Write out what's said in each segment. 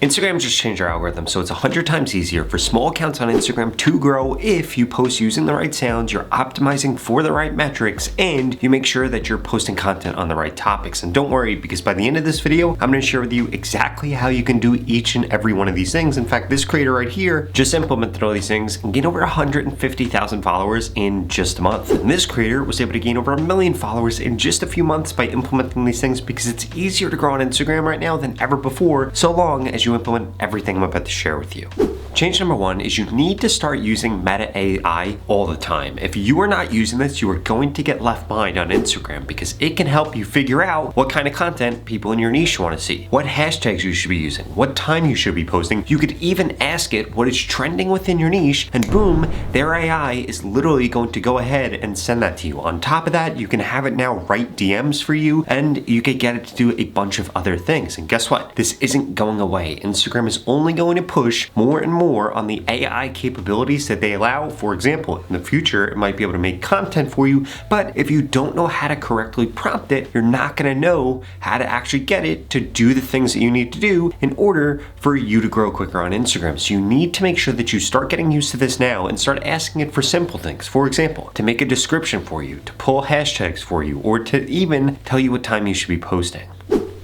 Instagram just changed their algorithm, so it's 100 times easier for small accounts on Instagram to grow if you post using the right sounds, you're optimizing for the right metrics, and you make sure that you're posting content on the right topics. And don't worry, because by the end of this video, I'm going to share with you exactly how you can do each and every one of these things. In fact, this creator right here just implemented all these things and gained over 150,000 followers in just a month. And this creator was able to gain over 1 million followers in just a few months by implementing these things, because it's easier to grow on Instagram right now than ever before, so long as you implement everything I'm about to share with you. Change number one is you need to start using Meta AI all the time. If you are not using this, you are going to get left behind on Instagram, because it can help you figure out what kind of content people in your niche want to see, what hashtags you should be using, what time you should be posting. You could even ask it what is trending within your niche, and boom, their AI is literally going to go ahead and send that to you. On top of that, you can have it now write DMs for you, and you could get it to do a bunch of other things. And guess what? This isn't going away. Instagram is only going to push more and more on the AI capabilities that they allow. For example, in the future, it might be able to make content for you, but if you don't know how to correctly prompt it, you're not going to know how to actually get it to do the things that you need to do in order for you to grow quicker on Instagram. So you need to make sure that you start getting used to this now and start asking it for simple things. For example, to make a description for you, to pull hashtags for you, or to even tell you what time you should be posting.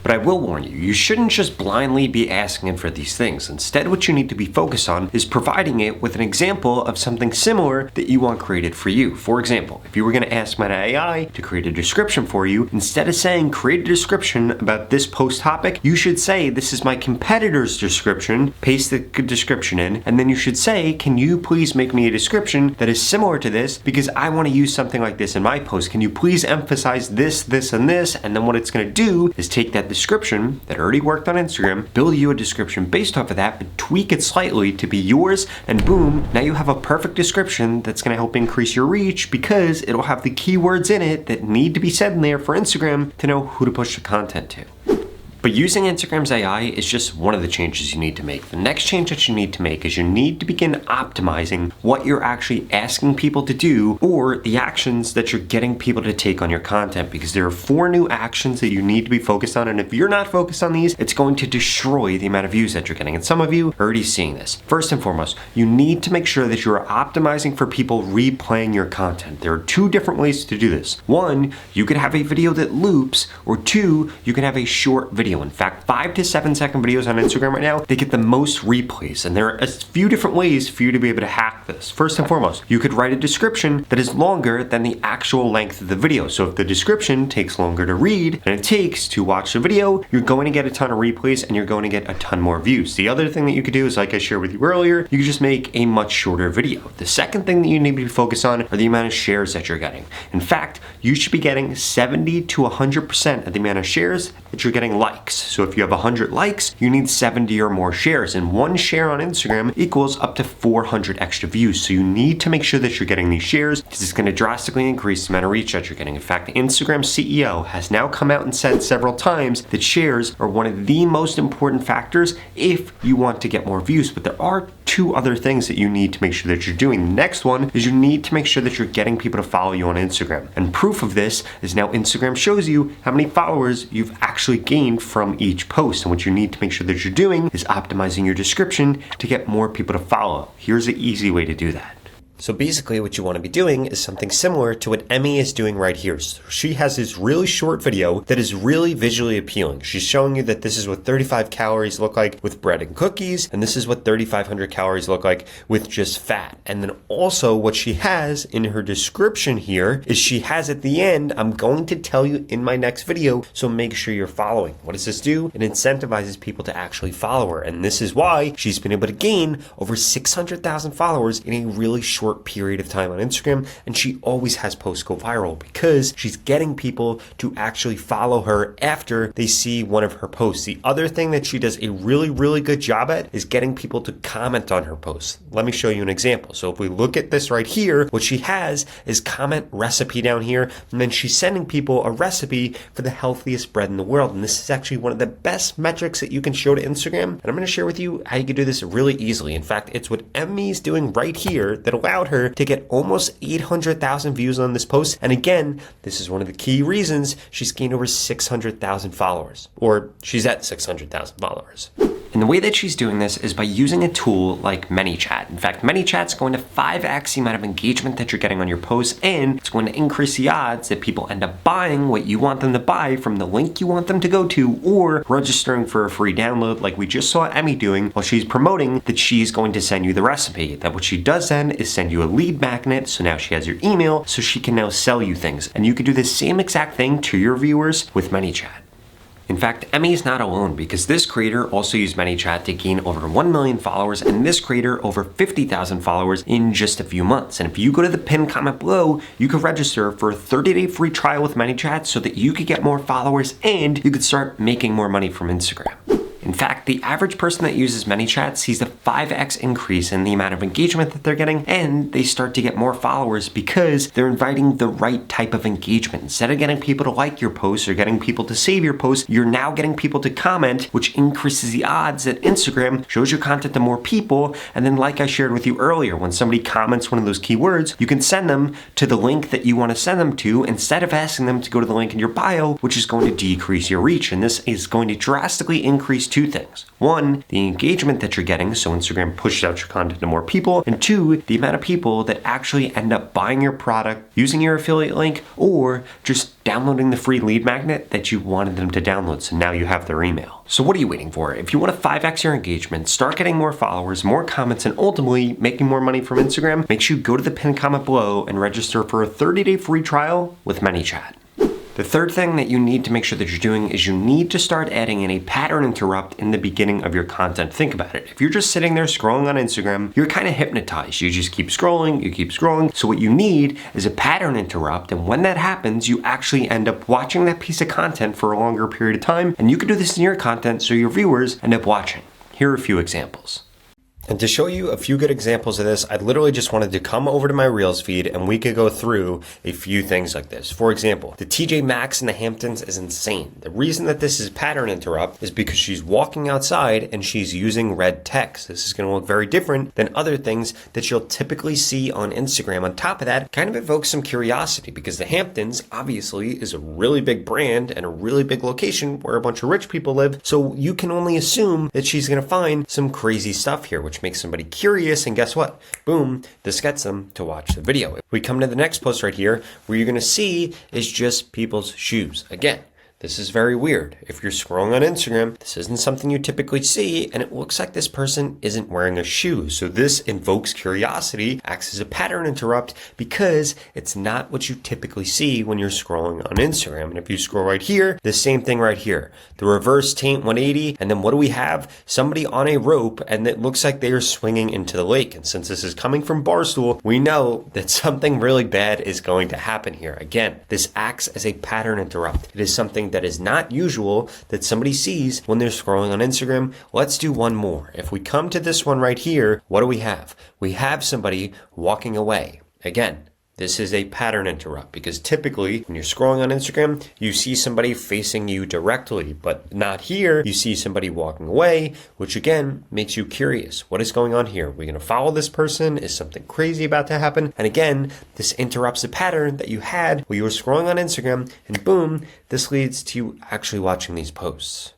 But I will warn you, you shouldn't just blindly be asking it for these things. Instead, what you need to be focused on is providing it with an example of something similar that you want created for you. For example, if you were going to ask Meta AI to create a description for you, instead of saying create a description about this post topic, you should say this is my competitor's description, paste the description in, and then you should say, can you please make me a description that is similar to this, because I want to use something like this in my post. Can you please emphasize this, this, and this? And then what it's going to do is take that description that already worked on Instagram, build you a description based off of that, but tweak it slightly to be yours, and boom, now you have a perfect description that's going to help increase your reach, because it'll have the keywords in it that need to be said in there for Instagram to know who to push the content to. But using Instagram's AI is just one of the changes you need to make. The next change that you need to make is you need to begin optimizing what you're actually asking people to do, or the actions that you're getting people to take on your content, because there are 4 new actions that you need to be focused on, and if you're not focused on these, it's going to destroy the amount of views that you're getting. And some of you are already seeing this. First and foremost, you need to make sure that you're optimizing for people replaying your content. There are 2 different ways to do this. 1, you could have a video that loops, or 2, you can have a short video. In fact, 5 to 7 second videos on Instagram right now, they get the most replays, and there are a few different ways for you to be able to hack this. First and foremost, you could write a description that is longer than the actual length of the video. So if the description takes longer to read than it takes to watch the video, you're going to get a ton of replays and you're going to get a ton more views. The other thing that you could do is, like I shared with you earlier, you could just make a much shorter video. The second thing that you need to be focused on are the amount of shares that you're getting. In fact, you should be getting 70 to 100% of the amount of shares that you're getting likes. So if you have 100 likes, you need 70 or more shares, and 1 share on Instagram equals up to 400 extra views. So you need to make sure that you're getting these shares, because it's going to drastically increase the amount of reach that you're getting. In fact, Instagram's CEO has now come out and said several times that shares are one of the most important factors if you want to get more views. But there are 2 other things that you need to make sure that you're doing. The next one is you need to make sure that you're getting people to follow you on Instagram. And proof of this is now Instagram shows you how many followers you've actually gained from each post. And what you need to make sure that you're doing is optimizing your description to get more people to follow. Here's an easy way to do that. So basically what you want to be doing is something similar to what Emmy is doing right here. So she has this really short video that is really visually appealing. She's showing you that this is what 35 calories look like with bread and cookies, and this is what 3,500 calories look like with just fat. And then also what she has in her description here is she has at the end, I'm going to tell you in my next video, so make sure you're following. What does this do? It incentivizes people to actually follow her. And this is why she's been able to gain over 600,000 followers in a really short period of time on Instagram, and she always has posts go viral because she's getting people to actually follow her after they see one of her posts. The other thing that she does a really, really good job at is getting people to comment on her posts. Let me show you an example. So if we look at this right here, what she has is comment recipe down here, and then she's sending people a recipe for the healthiest bread in the world. And this is actually one of the best metrics that you can show to Instagram. And I'm going to share with you how you can do this really easily. In fact, it's what Emmy's doing right here that allows allowed her to get almost 800,000 views on this post. And again, this is one of the key reasons she's gained over 600,000 followers, or she's at 600,000 followers. And And the way that she's doing this is by using a tool like ManyChat. In fact, ManyChat's going to 5x the amount of engagement that you're getting on your posts, and it's going to increase the odds that people end up buying what you want them to buy from the link you want them to go to, or registering for a free download like we just saw Emmy doing while she's promoting that she's going to send you the recipe. That what she does then is send you a lead magnet, so now she has your email, so she can now sell you things. And you can do the same exact thing to your viewers with ManyChat. In fact, Emmy is not alone, because this creator also used ManyChat to gain over 1 million followers, and this creator over 50,000 followers in just a few months. And if you go to the pinned comment below, you can register for a 30-day free trial with ManyChat so that you could get more followers and you could start making more money from Instagram. In fact, the average person that uses ManyChat sees a 5x increase in the amount of engagement that they're getting, and they start to get more followers because they're inviting the right type of engagement. Instead of getting people to like your posts or getting people to save your posts, you're now getting people to comment, which increases the odds that Instagram shows your content to more people. And then, like I shared with you earlier, when somebody comments one of those keywords, you can send them to the link that you want to send them to instead of asking them to go to the link in your bio, which is going to decrease your reach. And this is going to drastically increase two things. One, the engagement that you're getting, so Instagram pushes out your content to more people, and two, the amount of people that actually end up buying your product, using your affiliate link, or just downloading the free lead magnet that you wanted them to download, so now you have their email. So what are you waiting for? If you want to 5x your engagement, start getting more followers, more comments, and ultimately making more money from Instagram, make sure you go to the pinned comment below and register for a 30-day free trial with ManyChat. The third thing that you need to make sure that you're doing is you need to start adding in a pattern interrupt in the beginning of your content. Think about it. If you're just sitting there scrolling on Instagram, you're kind of hypnotized. You just keep scrolling, you keep scrolling. So what you need is a pattern interrupt. And when that happens, you actually end up watching that piece of content for a longer period of time. And you can do this in your content so your viewers end up watching. Here are a few examples. And to show you a few good examples of this, I literally just wanted to come over to my Reels feed and we could go through a few things like this. For example, the TJ Maxx in the Hamptons is insane. The reason that this is pattern interrupt is because she's walking outside and she's using red text. This is going to look very different than other things that you'll typically see on Instagram. On top of that, kind of evokes some curiosity because the Hamptons obviously is a really big brand and a really big location where a bunch of rich people live. So you can only assume that she's going to find some crazy stuff here, which makes somebody curious, and guess what? Boom, this gets them to watch the video. We come to the next post right here, where you're gonna see is just people's shoes. Again, this is very weird. If you're scrolling on Instagram, this isn't something you typically see, and it looks like this person isn't wearing a shoe. So this invokes curiosity, acts as a pattern interrupt, because it's not what you typically see when you're scrolling on Instagram. And if you scroll right here, the same thing right here. The reverse taint 180, and then what do we have? Somebody on a rope, and it looks like they are swinging into the lake. And since this is coming from Barstool, we know that something really bad is going to happen here. Again, this acts as a pattern interrupt. It is something that is not usual that somebody sees when they're scrolling on Instagram. Let's do one more. If we come to this one right here, what do we have? We have somebody walking away. Again, this is a pattern interrupt because typically when you're scrolling on Instagram, you see somebody facing you directly, but not here. You see somebody walking away, which again makes you curious. What is going on here? Are we going to follow this person? Is something crazy about to happen? And again, this interrupts a pattern that you had when you were scrolling on Instagram, and boom, this leads to you actually watching these posts.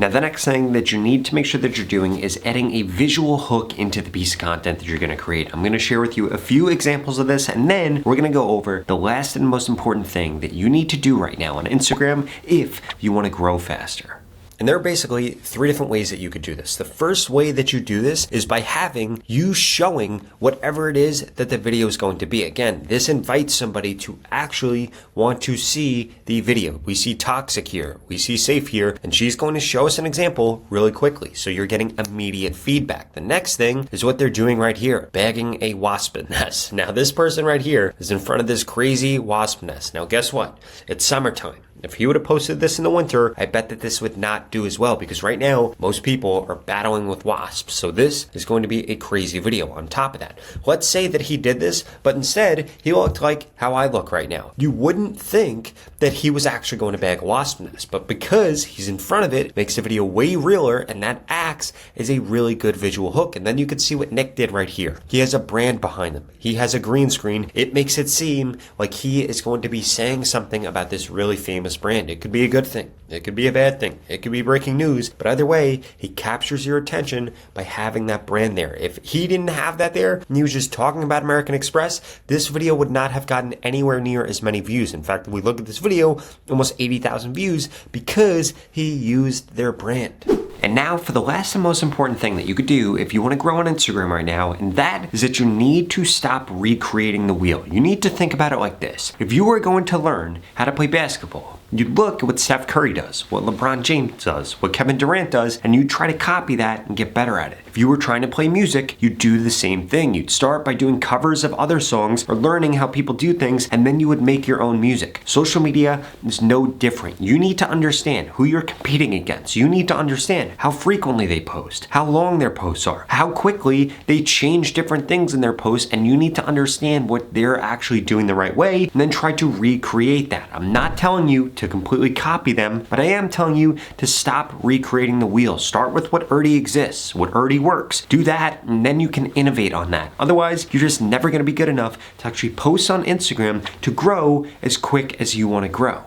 Now, the next thing that you need to make sure that you're doing is adding a visual hook into the piece of content that you're going to create. I'm going to share with you a few examples of this, and then we're going to go over the last and most important thing that you need to do right now on Instagram if you want to grow faster. And there are basically three different ways that you could do this. The first way that you do this is by having you showing whatever it is that the video is going to be. Again, this invites somebody to actually want to see the video. We see toxic here, we see safe here, and she's going to show us an example really quickly. So you're getting immediate feedback. The next thing is what they're doing right here, bagging a wasp nest. Now this person right here is in front of this crazy wasp nest. Now guess what? It's summertime. If he would have posted this in the winter, I bet that this would not do as well because right now, most people are battling with wasps. So this is going to be a crazy video on top of that. Let's say that he did this, but instead he looked like how I look right now. You wouldn't think that he was actually going to bag a wasp nest, but because he's in front of it makes the video way realer, and that acts as a really good visual hook. And then you can see what Nick did right here. He has a brand behind him. He has a green screen. It makes it seem like he is going to be saying something about this really famous famous brand. It could be a good thing. It could be a bad thing. It could be breaking news. But either way, he captures your attention by having that brand there. If he didn't have that there and he was just talking about American Express, this video would not have gotten anywhere near as many views. In fact, when we look at this video, almost 80,000 views because he used their brand. And now for the last and most important thing that you could do if you want to grow on Instagram right now, and that is that you need to stop recreating the wheel. You need to think about it like this. If you were going to learn how to play basketball, you'd look at what Steph Curry does, what LeBron James does, what Kevin Durant does, and you'd try to copy that and get better at it. If you were trying to play music, you'd do the same thing. You'd start by doing covers of other songs or learning how people do things, and then you would make your own music. Social media is no different. You need to understand who you're competing against. You need to understand how frequently they post, how long their posts are, how quickly they change different things in their posts, and you need to understand what they're actually doing the right way, and then try to recreate that. I'm not telling you to completely copy them, but I am telling you to stop recreating the wheel. Start with what already exists, what already works. Do that, and then you can innovate on that. Otherwise, you're just never going to be good enough to actually post on Instagram to grow as quick as you want to grow.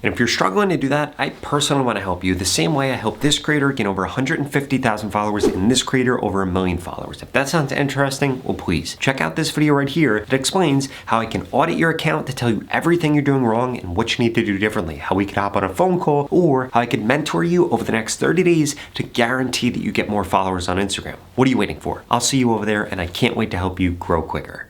And if you're struggling to do that, I personally want to help you the same way I helped this creator gain over 150,000 followers and this creator over 1 million followers. If that sounds interesting, well, please check out this video right here that explains how I can audit your account to tell you everything you're doing wrong and what you need to do differently, how we could hop on a phone call, or how I could mentor you over the next 30 days to guarantee that you get more followers on Instagram. What are you waiting for? I'll see you over there, and I can't wait to help you grow quicker.